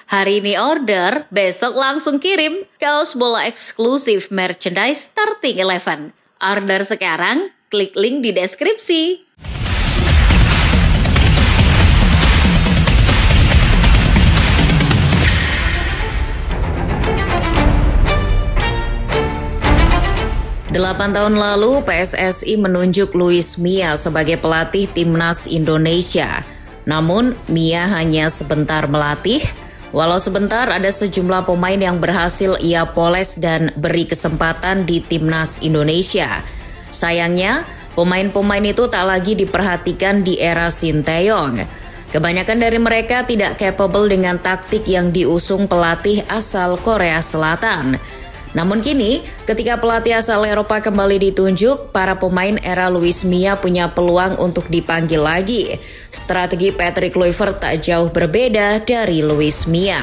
Hari ini order, besok langsung kirim. Kaos bola eksklusif merchandise Starting 11. Order sekarang, klik link di deskripsi. Delapan tahun lalu, PSSI menunjuk Luis Mia sebagai pelatih Timnas Indonesia. Namun, Mia hanya sebentar melatih. Walau sebentar, ada sejumlah pemain yang berhasil ia poles dan beri kesempatan di Timnas Indonesia. Sayangnya, pemain-pemain itu tak lagi diperhatikan di era Sinteyong. Kebanyakan dari mereka tidak capable dengan taktik yang diusung pelatih asal Korea Selatan. Namun kini, ketika pelatih asal Eropa kembali ditunjuk, para pemain era Luis Mia punya peluang untuk dipanggil lagi. Strategi Patrick Kluivert tak jauh berbeda dari Luis Mia.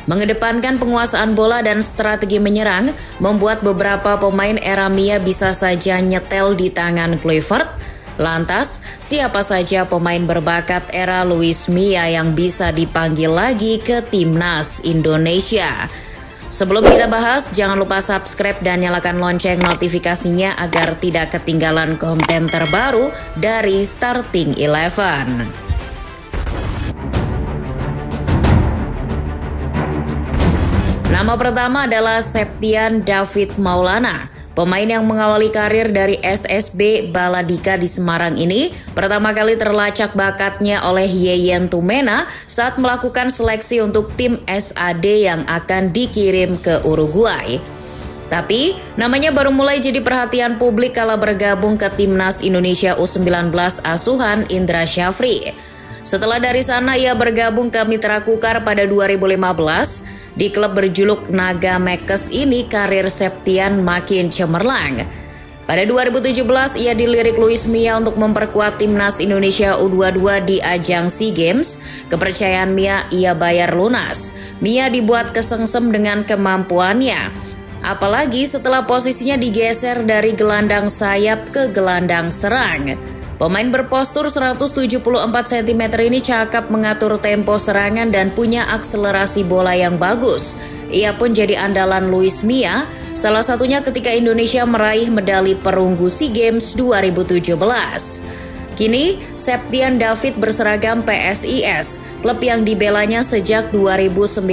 Mengedepankan penguasaan bola dan strategi menyerang, membuat beberapa pemain era Mia bisa saja nyetel di tangan Kluivert. Lantas, siapa saja pemain berbakat era Luis Mia yang bisa dipanggil lagi ke Timnas Indonesia? Sebelum kita bahas, jangan lupa subscribe dan nyalakan lonceng notifikasinya agar tidak ketinggalan konten terbaru dari Starting 11. Nama pertama adalah Septian David Maulana. Pemain yang mengawali karir dari SSB Baladika di Semarang ini pertama kali terlacak bakatnya oleh Yeyen Tumena saat melakukan seleksi untuk tim SAD yang akan dikirim ke Uruguay. Tapi, namanya baru mulai jadi perhatian publik kala bergabung ke Timnas Indonesia U19 asuhan Indra Syafri. Setelah dari sana ia bergabung ke Mitra Kukar pada 2015. Di klub berjuluk Naga Mekes ini karir Septian makin cemerlang. Pada 2017 ia dilirik Luis Mia untuk memperkuat Timnas Indonesia U22 di ajang SEA Games. Kepercayaan Mia ia bayar lunas. Mia dibuat kesengsem dengan kemampuannya. Apalagi setelah posisinya digeser dari gelandang sayap ke gelandang serang. Pemain berpostur 174 cm ini cakap mengatur tempo serangan dan punya akselerasi bola yang bagus. Ia pun jadi andalan Luis Mia, salah satunya ketika Indonesia meraih medali perunggu SEA Games 2017. Kini, Septian David berseragam PSIS, klub yang dibelanya sejak 2019.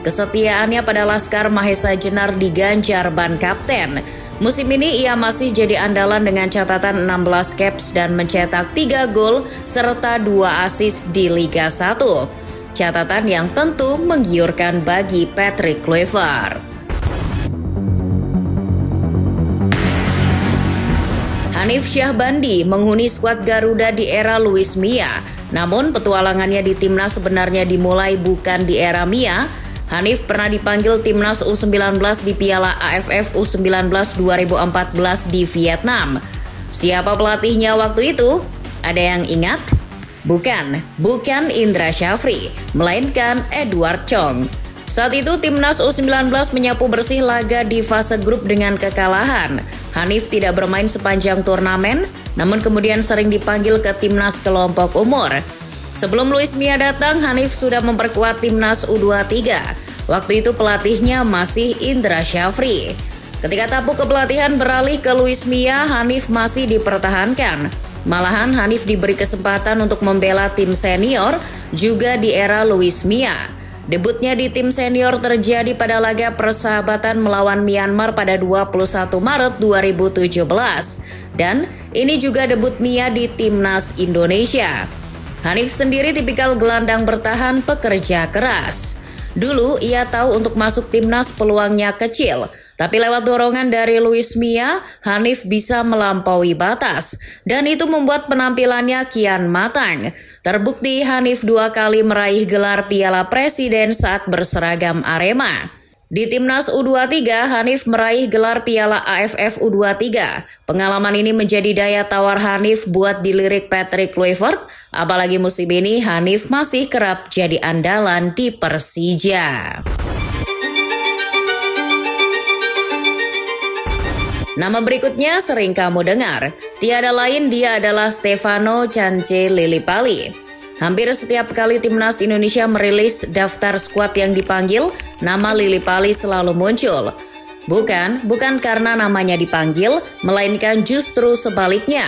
Kesetiaannya pada Laskar Mahesa Jenar diganjar ban kapten. Musim ini ia masih jadi andalan dengan catatan 16 caps dan mencetak 3 gol serta 2 assist di Liga 1. Catatan yang tentu menggiurkan bagi Patrick Kluivert. Hanif Syahbandi menghuni skuad Garuda di era Luis Mia. Namun petualangannya di timnas sebenarnya dimulai bukan di era Mia. Hanif pernah dipanggil Timnas U19 di Piala AFF U19 2014 di Vietnam. Siapa pelatihnya waktu itu? Ada yang ingat? Bukan Indra Syafri, melainkan Edward Chong. Saat itu Timnas U19 menyapu bersih laga di fase grup dengan kekalahan. Hanif tidak bermain sepanjang turnamen, namun kemudian sering dipanggil ke Timnas kelompok umur. Sebelum Luis Mia datang, Hanif sudah memperkuat Timnas U23. Waktu itu pelatihnya masih Indra Syafri. Ketika tapu kepelatihan beralih ke Luis Mia, Hanif masih dipertahankan. Malahan Hanif diberi kesempatan untuk membela tim senior juga di era Luis Mia. Debutnya di tim senior terjadi pada laga persahabatan melawan Myanmar pada 21 Maret 2017. Dan ini juga debut Mia di Timnas Indonesia. Hanif sendiri tipikal gelandang bertahan pekerja keras. Dulu ia tahu untuk masuk timnas peluangnya kecil, tapi lewat dorongan dari Luis Mia, Hanif bisa melampaui batas. Dan itu membuat penampilannya kian matang. Terbukti Hanif 2 kali meraih gelar Piala Presiden saat berseragam Arema. Di Timnas U23, Hanif meraih gelar Piala AFF U23. Pengalaman ini menjadi daya tawar Hanif buat dilirik Patrick Kluivert. Apalagi musim ini Hanif masih kerap jadi andalan di Persija. Nama berikutnya sering kamu dengar. Tiada lain dia adalah Stefano Cance Lillipali. Hampir setiap kali timnas Indonesia merilis daftar skuad yang dipanggil, nama Lily Pali selalu muncul. Bukan karena namanya dipanggil, melainkan justru sebaliknya.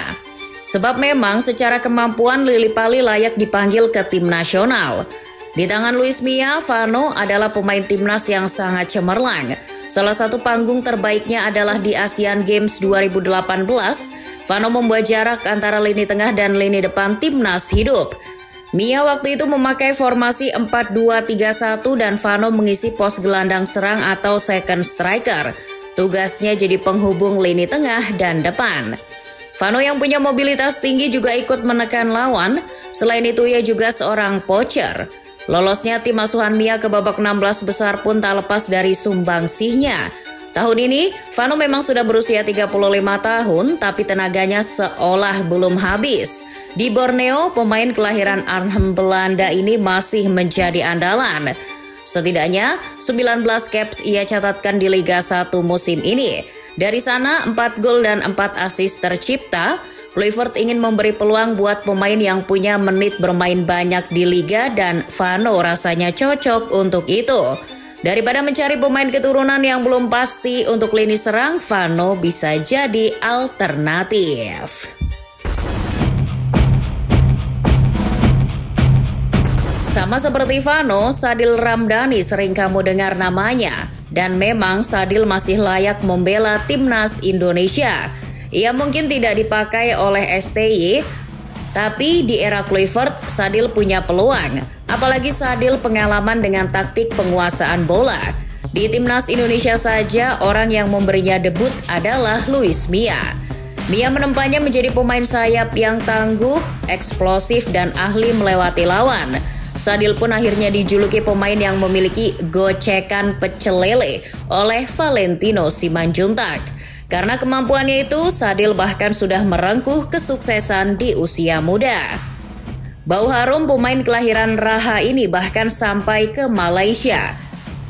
Sebab memang secara kemampuan Lily Pali layak dipanggil ke tim nasional. Di tangan Luis Mia, Vano adalah pemain timnas yang sangat cemerlang. Salah satu panggung terbaiknya adalah di Asian Games 2018. Vano membuat jarak antara lini tengah dan lini depan timnas hidup. Mia waktu itu memakai formasi 4-2-3-1 dan Vano mengisi pos gelandang serang atau second striker. Tugasnya jadi penghubung lini tengah dan depan. Vano yang punya mobilitas tinggi juga ikut menekan lawan. Selain itu ia juga seorang poacher. Lolosnya tim asuhan Mia ke babak 16 besar pun tak lepas dari sumbangsihnya. Tahun ini, Vano memang sudah berusia 35 tahun, tapi tenaganya seolah belum habis. Di Borneo, pemain kelahiran Arnhem, Belanda ini masih menjadi andalan. Setidaknya 19 caps ia catatkan di Liga 1 musim ini. Dari sana 4 gol dan 4 assist tercipta. Kluivert ingin memberi peluang buat pemain yang punya menit bermain banyak di Liga dan Vano rasanya cocok untuk itu. Daripada mencari pemain keturunan yang belum pasti untuk lini serang, Vano bisa jadi alternatif. Sama seperti Vano, Sadil Ramdhani sering kamu dengar namanya. Dan memang Sadil masih layak membela timnas Indonesia. Ia mungkin tidak dipakai oleh STY, tapi di era Kluivert, Sadil punya peluang. Apalagi Sadil pengalaman dengan taktik penguasaan bola. Di timnas Indonesia saja, orang yang memberinya debut adalah Luis Mia. Mia menempatnya menjadi pemain sayap yang tangguh, eksplosif, dan ahli melewati lawan. Sadil pun akhirnya dijuluki pemain yang memiliki gocekan pecel lele oleh Valentino Simanjuntak. Karena kemampuannya itu, Sadil bahkan sudah merengkuh kesuksesan di usia muda. Bau harum pemain kelahiran Raha ini bahkan sampai ke Malaysia.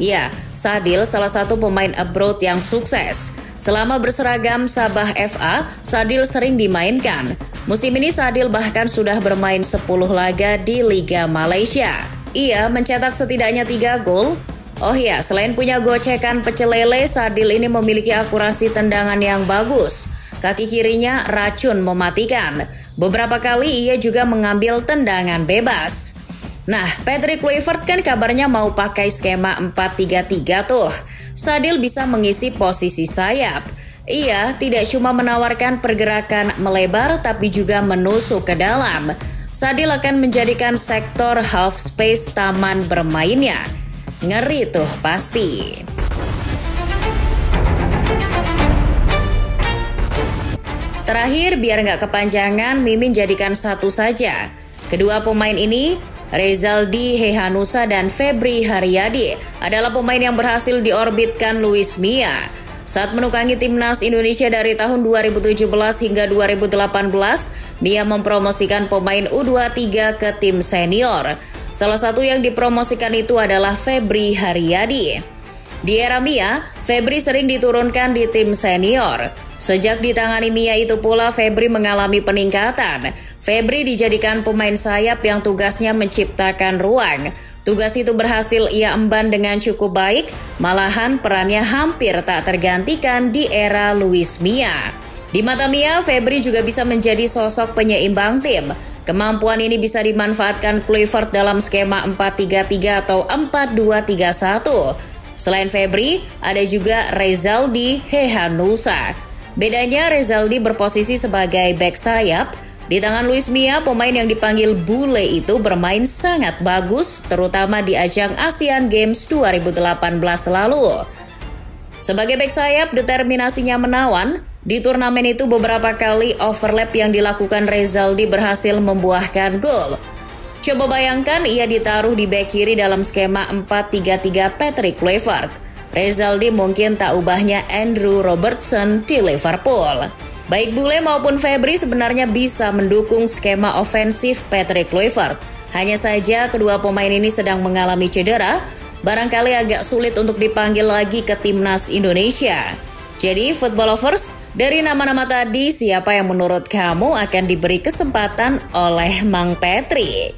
Ya, Sadil salah satu pemain abroad yang sukses. Selama berseragam Sabah FA, Sadil sering dimainkan. Musim ini Sadil bahkan sudah bermain 10 laga di Liga Malaysia. Ia mencetak setidaknya 3 gol. Oh ya, selain punya gocekan pecel lele, Sadil ini memiliki akurasi tendangan yang bagus. Kaki kirinya racun mematikan. Beberapa kali ia juga mengambil tendangan bebas. Nah, Patrick Kluivert kan kabarnya mau pakai skema 4-3-3 tuh. Sadil bisa mengisi posisi sayap. Ia tidak cuma menawarkan pergerakan melebar, tapi juga menusuk ke dalam. Sadil akan menjadikan sektor half space taman bermainnya. Ngeri tuh pasti. Terakhir, biar nggak kepanjangan, Mimin jadikan satu saja. Kedua pemain ini, Rezaldi Hehanussa dan Febri Haryadi, adalah pemain yang berhasil diorbitkan Luis Mia. Saat menukangi timnas Indonesia dari tahun 2017 hingga 2018, Mia mempromosikan pemain U23 ke tim senior. Salah satu yang dipromosikan itu adalah Febri Haryadi. Di era Mia, Febri sering diturunkan di tim senior. Sejak ditangani Mia itu pula Febri mengalami peningkatan. Febri dijadikan pemain sayap yang tugasnya menciptakan ruang. Tugas itu berhasil ia emban dengan cukup baik, malahan perannya hampir tak tergantikan di era Luis Mia. Di mata Mia, Febri juga bisa menjadi sosok penyeimbang tim. Kemampuan ini bisa dimanfaatkan Kluivert dalam skema 4-3-3 atau 4-2-3-1. Selain Febri, ada juga Rezaldi Hehanussa. Bedanya Rezaldi berposisi sebagai bek sayap. Di tangan Luis Mia, pemain yang dipanggil bule itu bermain sangat bagus, terutama di ajang Asian Games 2018 lalu. Sebagai bek sayap, determinasinya menawan. Di turnamen itu beberapa kali overlap yang dilakukan Rezaldi berhasil membuahkan gol. Coba bayangkan ia ditaruh di bek kiri dalam skema 4-3-3 Patrick Kluivert. Rezaldi mungkin tak ubahnya Andrew Robertson di Liverpool. Baik bule maupun Febri sebenarnya bisa mendukung skema ofensif Patrick Kluivert. Hanya saja kedua pemain ini sedang mengalami cedera, barangkali agak sulit untuk dipanggil lagi ke timnas Indonesia. Jadi football lovers, dari nama-nama tadi siapa yang menurut kamu akan diberi kesempatan oleh Mang Patrick?